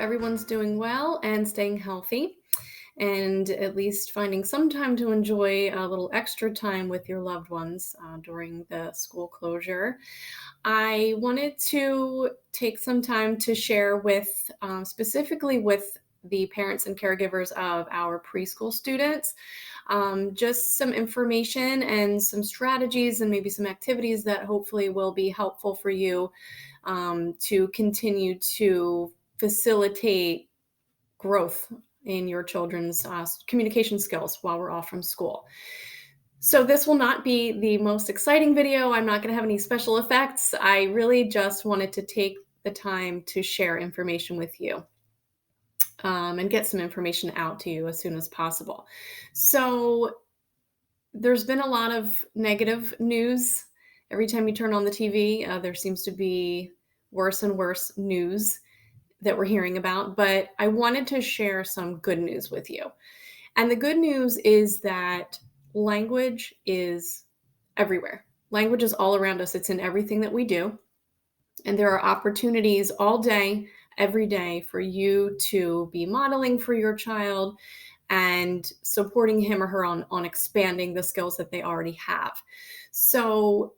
everyone's doing well and staying healthy, and at least finding some time to enjoy a little extra time with your loved ones during the school closure. I wanted to take some time to share specifically with the parents and caregivers of our preschool students, just some information and some strategies and maybe some activities that hopefully will be helpful for you to continue to facilitate growth in your children's communication skills while we're off from school. So this will not be the most exciting video. I'm not going to have any special effects. I really just wanted to take the time to share information with you and get some information out to you as soon as possible. So there's been a lot of negative news. Every time you turn on the TV, there seems to be worse and worse news that we're hearing about, but I wanted to share some good news with you. And the good news is that language is everywhere. Language is all around us. It's in everything that we do. And there are opportunities all day, every day for you to be modeling for your child and supporting him or her on expanding the skills that they already have. So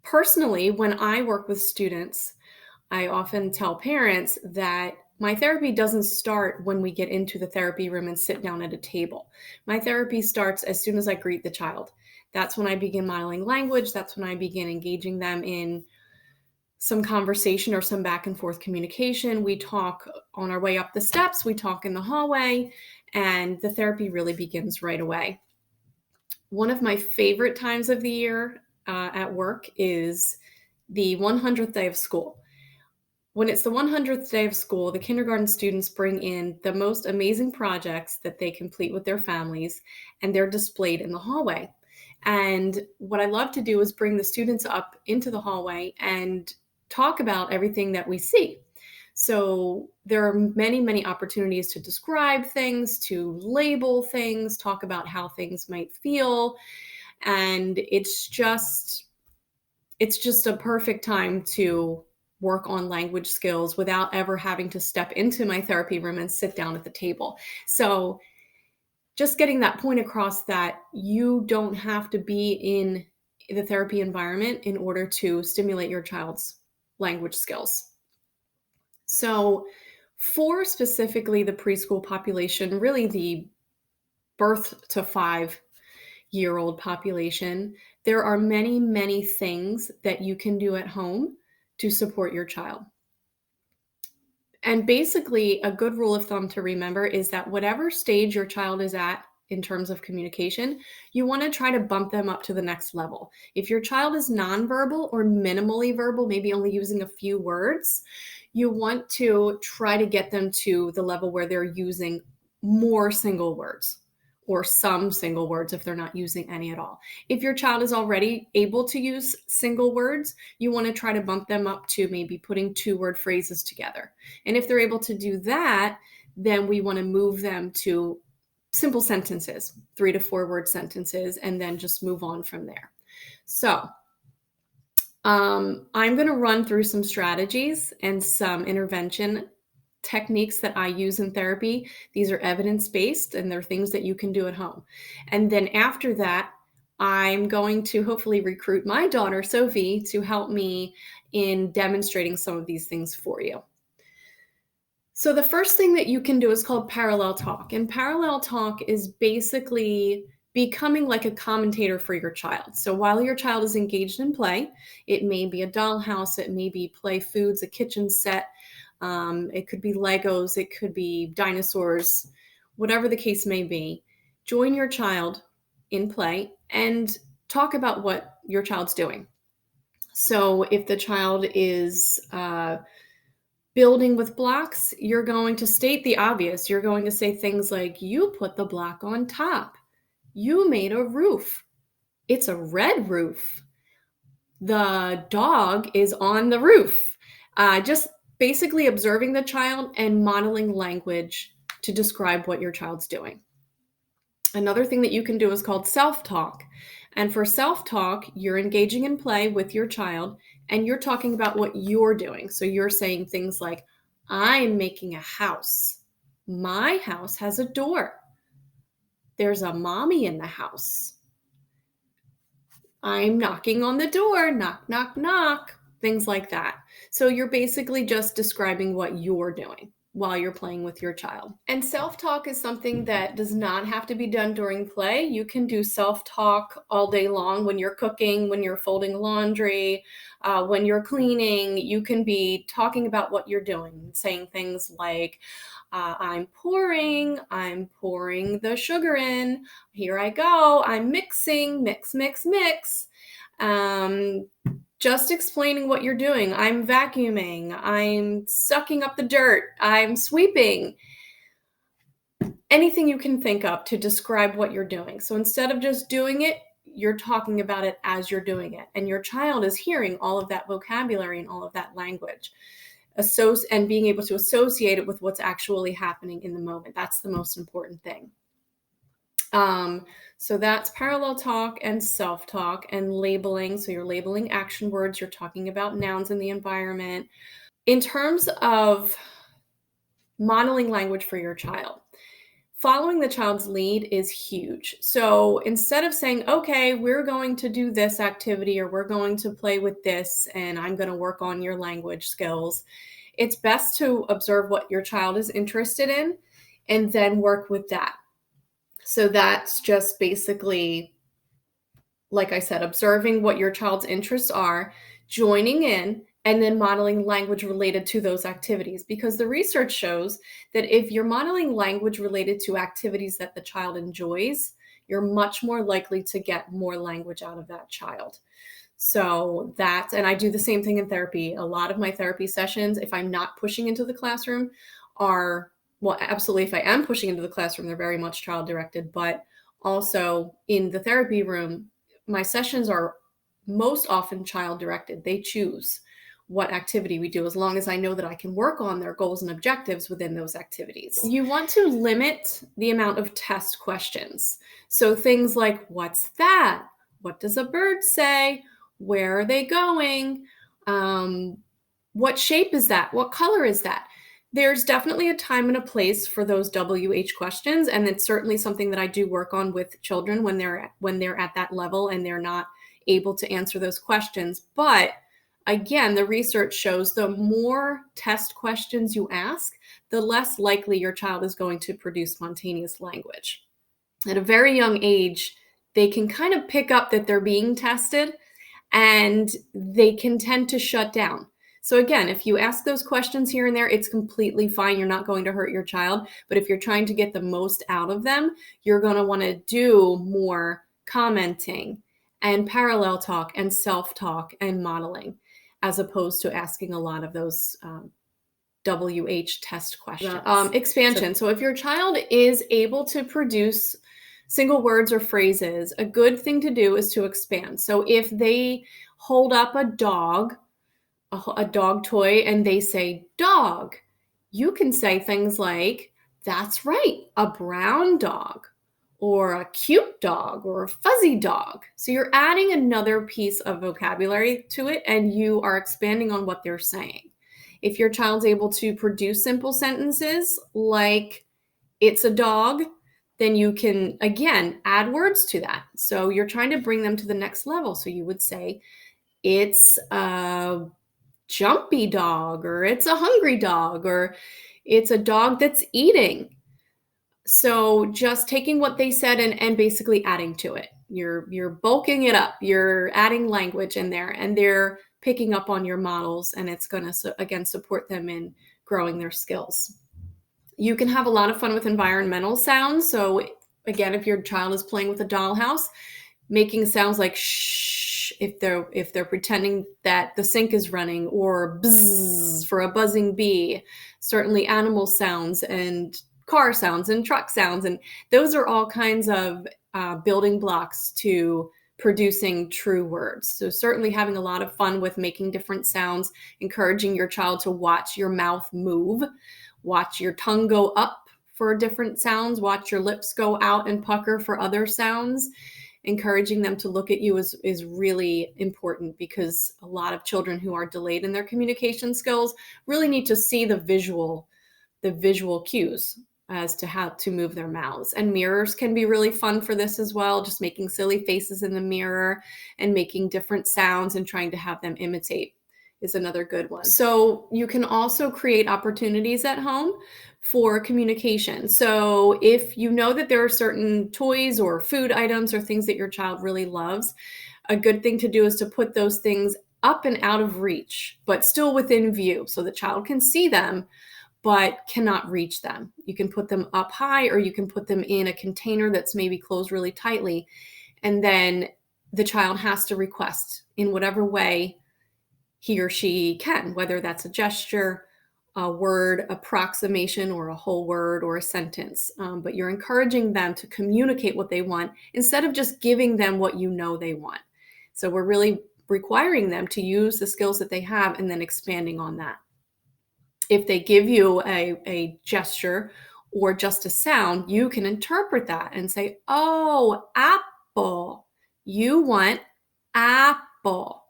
personally, when I work with students, I often tell parents that my therapy doesn't start when we get into the therapy room and sit down at a table. My therapy starts as soon as I greet the child. That's when I begin modeling language. That's when I begin engaging them in some conversation or some back and forth communication. We talk on our way up the steps, we talk in the hallway, and the therapy really begins right away. One of my favorite times of the year at work is the 100th day of school. When it's the 100th day of school, the kindergarten students bring in the most amazing projects that they complete with their families, and they're displayed in the hallway. And what I love to do is bring the students up into the hallway and talk about everything that we see. So there are many, many opportunities to describe things, to label things, talk about how things might feel. And it's just a perfect time to work on language skills without ever having to step into my therapy room and sit down at the table. So just getting that point across that you don't have to be in the therapy environment in order to stimulate your child's language skills. So for specifically the preschool population, really the birth to 5-year-old population, there are many, many things that you can do at home to support your child. And basically, a good rule of thumb to remember is that whatever stage your child is at in terms of communication, you want to try to bump them up to the next level. If your child is nonverbal or minimally verbal, maybe only using a few words, you want to try to get them to the level where they're using more single words or some single words if they're not using any at all. If your child is already able to use single words, you want to try to bump them up to maybe putting 2-word phrases together. And if they're able to do that, then we want to move them to simple sentences, 3 to 4-word sentences, and then just move on from there. So I'm going to run through some strategies and some intervention techniques that I use in therapy. These are evidence-based and they're things that you can do at home. And then after that, I'm going to hopefully recruit my daughter, Sophie, to help me in demonstrating some of these things for you. So the first thing that you can do is called parallel talk. And parallel talk is basically becoming like a commentator for your child. So while your child is engaged in play, it may be a dollhouse, it may be play foods, a kitchen set, it could be Legos, it could be dinosaurs, whatever the case may be. Join your child in play and talk about what your child's doing. So if the child is building with blocks, you're going to state the obvious. You're going to say things like, you put the block on top. You made a roof. It's a red roof. The dog is on the roof. Just basically observing the child and modeling language to describe what your child's doing. Another thing that you can do is called self-talk. And for self-talk, you're engaging in play with your child and you're talking about what you're doing. So you're saying things like, I'm making a house. My house has a door. There's a mommy in the house. I'm knocking on the door. Knock, knock, knock. Things like that. So you're basically just describing what you're doing while you're playing with your child. And self-talk is something that does not have to be done during play. You can do self-talk all day long when you're cooking, when you're folding laundry, when you're cleaning. You can be talking about what you're doing, saying things like, I'm pouring the sugar in, here I go, I'm mixing, mix, mix, mix. Just explaining what you're doing. I'm vacuuming, I'm sucking up the dirt, I'm sweeping. Anything you can think of to describe what you're doing. So instead of just doing it, you're talking about it as you're doing it. And your child is hearing all of that vocabulary and all of that language. And being able to associate it with what's actually happening in the moment. That's the most important thing. So that's parallel talk and self-talk and labeling. So you're labeling action words, you're talking about nouns in the environment. In terms of modeling language for your child, following the child's lead is huge. So instead of saying, okay, we're going to do this activity or we're going to play with this and I'm going to work on your language skills, it's best to observe what your child is interested in and then work with that. So that's just basically, like I said, observing what your child's interests are, joining in, and then modeling language related to those activities. Because the research shows that if you're modeling language related to activities that the child enjoys, you're much more likely to get more language out of that child. So and I do the same thing in therapy. A lot of my therapy sessions, if I'm not pushing into the classroom, well, absolutely, if I am pushing into the classroom, they're very much child directed, but also in the therapy room, my sessions are most often child directed. They choose what activity we do as long as I know that I can work on their goals and objectives within those activities. You want to limit the amount of test questions. So things like, what's that? What does a bird say? Where are they going? What shape is that? What color is that? There's definitely a time and a place for those WH questions, and it's certainly something that I do work on with children when they're at that level and they're not able to answer those questions. But again, the research shows the more test questions you ask, the less likely your child is going to produce spontaneous language. At a very young age, they can kind of pick up that they're being tested and they can tend to shut down. So again, if you ask those questions here and there, it's completely fine. You're not going to hurt your child. But if you're trying to get the most out of them, you're going to want to do more commenting and parallel talk and self-talk and modeling, as opposed to asking a lot of those WH test questions. Expansion. So if your child is able to produce single words or phrases, a good thing to do is to expand. So if they hold up a dog toy, and they say dog, you can say things like, that's right, a brown dog, or a cute dog, or a fuzzy dog. So you're adding another piece of vocabulary to it, and you are expanding on what they're saying. If your child's able to produce simple sentences like, it's a dog, then you can, again, add words to that. So you're trying to bring them to the next level. So you would say, it's a jumpy dog, or it's a hungry dog, or it's a dog that's eating. So just taking what they said and basically adding to it. You're bulking it up. You're adding language in there, and they're picking up on your models, and it's going to, again, support them in growing their skills. You can have a lot of fun with environmental sounds. So again, if your child is playing with a dollhouse, making sounds like shh if they're pretending that the sink is running, or buzz for a buzzing bee. Certainly animal sounds and car sounds and truck sounds, and those are all kinds of building blocks to producing true words. So certainly having a lot of fun with making different sounds, encouraging your child to watch your mouth move, watch your tongue go up for different sounds, watch your lips go out and pucker for other sounds. Encouraging them to look at you is really important, because a lot of children who are delayed in their communication skills really need to see the visual cues as to how to move their mouths. And mirrors can be really fun for this as well, just making silly faces in the mirror and making different sounds and trying to have them imitate is another good one. So you can also create opportunities at home for communication. So if you know that there are certain toys or food items or things that your child really loves, a good thing to do is to put those things up and out of reach, but still within view, so the child can see them but cannot reach them. You can put them up high, or you can put them in a container that's maybe closed really tightly. And then the child has to request in whatever way he or she can, whether that's a gesture, a word approximation, or a whole word or a sentence. But you're encouraging them to communicate what they want instead of just giving them what you know they want. So we're really requiring them to use the skills that they have and then expanding on that. If they give you a gesture or just a sound, you can interpret that and say, oh, apple. You want apple.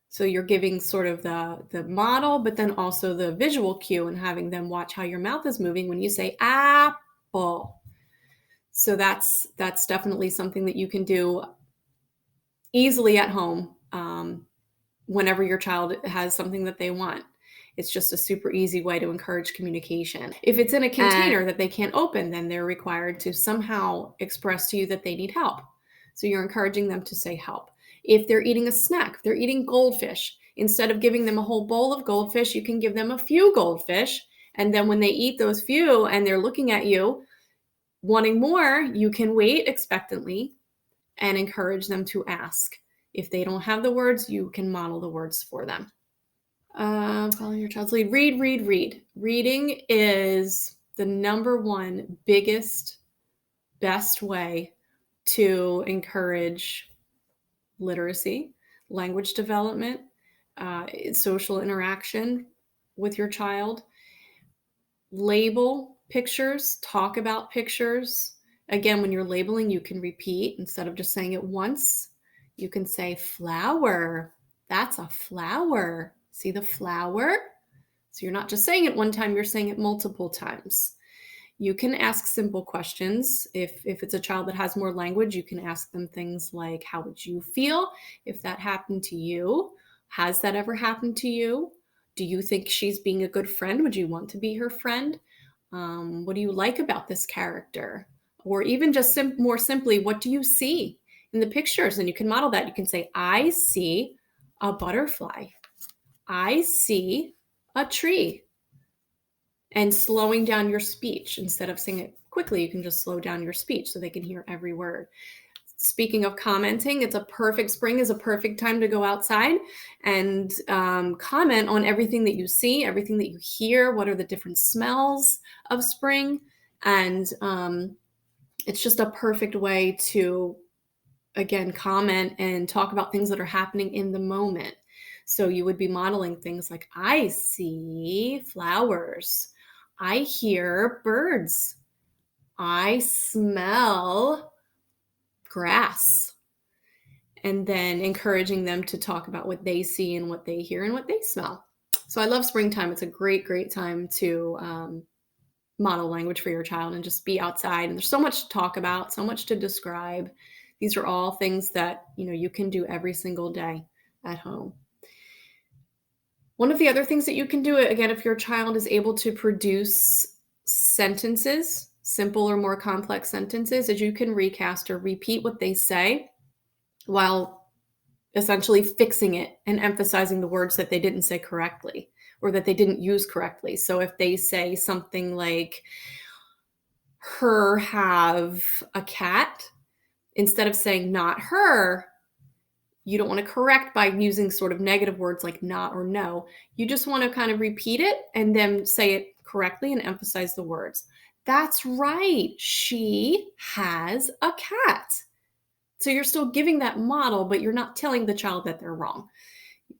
So you're giving sort of the model, but then also the visual cue, and having them watch how your mouth is moving when you say apple. So that's definitely something that you can do easily at home whenever your child has something that they want. It's just a super easy way to encourage communication. If it's in a container that they can't open, then they're required to somehow express to you that they need help. So you're encouraging them to say help. If they're eating a snack, if they're eating goldfish, instead of giving them a whole bowl of goldfish, you can give them a few goldfish. And then when they eat those few and they're looking at you wanting more, you can wait expectantly and encourage them to ask. If they don't have the words, you can model the words for them. Following your child's lead. Read, read, read. Reading is the number one biggest, best way to encourage literacy, language development, social interaction with your child. Label pictures, talk about pictures. Again, when you're labeling, you can repeat instead of just saying it once. You can say flower. That's a flower. See the flower? So you're not just saying it one time, you're saying it multiple times. You can ask simple questions. If it's a child that has more language, you can ask them things like, how would you feel if that happened to you? Has that ever happened to you? Do you think she's being a good friend? Would you want to be her friend? What do you like about this character? Or even just more simply, what do you see in the pictures? And you can model that. You can say, I see a butterfly. I see a tree. And slowing down your speech. Instead of saying it quickly, you can just slow down your speech so they can hear every word. Speaking of commenting, spring is a perfect time to go outside and comment on everything that you see, everything that you hear. What are the different smells of spring? And it's just a perfect way to, again, comment and talk about things that are happening in the moment. So you would be modeling things like, I see flowers. I hear birds. I smell grass. And then encouraging them to talk about what they see and what they hear and what they smell. So I love springtime. It's a great, great time to model language for your child and just be outside. And there's so much to talk about, so much to describe. These are all things that, you can do every single day at home. One of the other things that you can do, again, if your child is able to produce sentences, simple or more complex sentences, is you can recast or repeat what they say while essentially fixing it and emphasizing the words that they didn't say correctly or that they didn't use correctly. So if they say something like, her have a cat, instead of saying not her, you don't want to correct by using sort of negative words like not or no. You just want to kind of repeat it and then say it correctly and emphasize the words. That's right. She has a cat. So you're still giving that model, but you're not telling the child that they're wrong.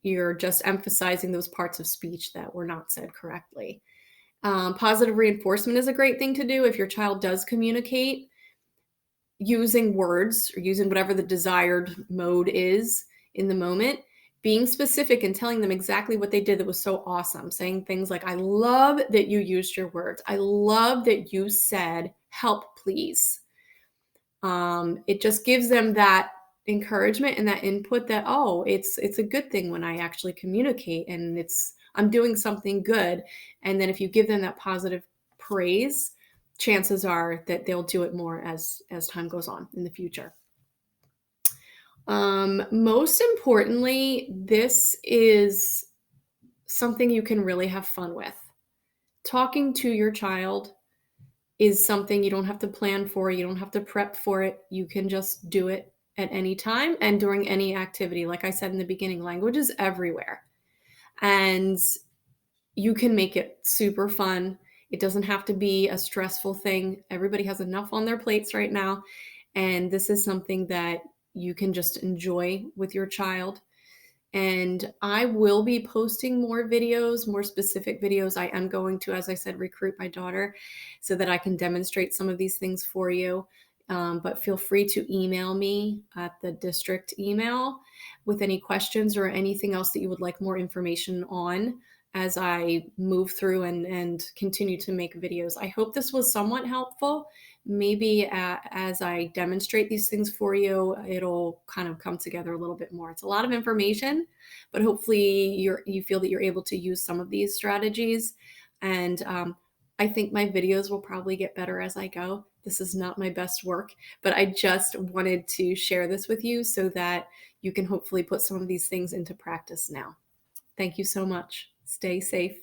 You're just emphasizing those parts of speech that were not said correctly. Positive reinforcement is a great thing to do if your child does communicate. using words or using whatever the desired mode is in the moment, being specific and telling them exactly what they did that was so awesome. Saying things like, I love that you used your words. I love that you said, help, please. It just gives them that encouragement and that input that, oh, it's a good thing when I actually communicate and I'm doing something good. And then if you give them that positive praise, chances are that they'll do it more as time goes on in the future. Most importantly, this is something you can really have fun with. Talking to your child is something you don't have to plan for, you don't have to prep for it. You can just do it at any time and during any activity. Like I said in the beginning, language is everywhere. And you can make it super fun. It doesn't have to be a stressful thing. Everybody has enough on their plates right now. And this is something that you can just enjoy with your child. And I will be posting more videos, more specific videos. I am going to, as I said, recruit my daughter so that I can demonstrate some of these things for you. But feel free to email me at the district email with any questions or anything else that you would like more information on as I move through and continue to make videos. I hope this was somewhat helpful. Maybe as I demonstrate these things for you, it'll kind of come together a little bit more. It's a lot of information, but hopefully you feel that you're able to use some of these strategies. And I think my videos will probably get better as I go. This is not my best work, but I just wanted to share this with you so that you can hopefully put some of these things into practice now. Thank you so much. Stay safe.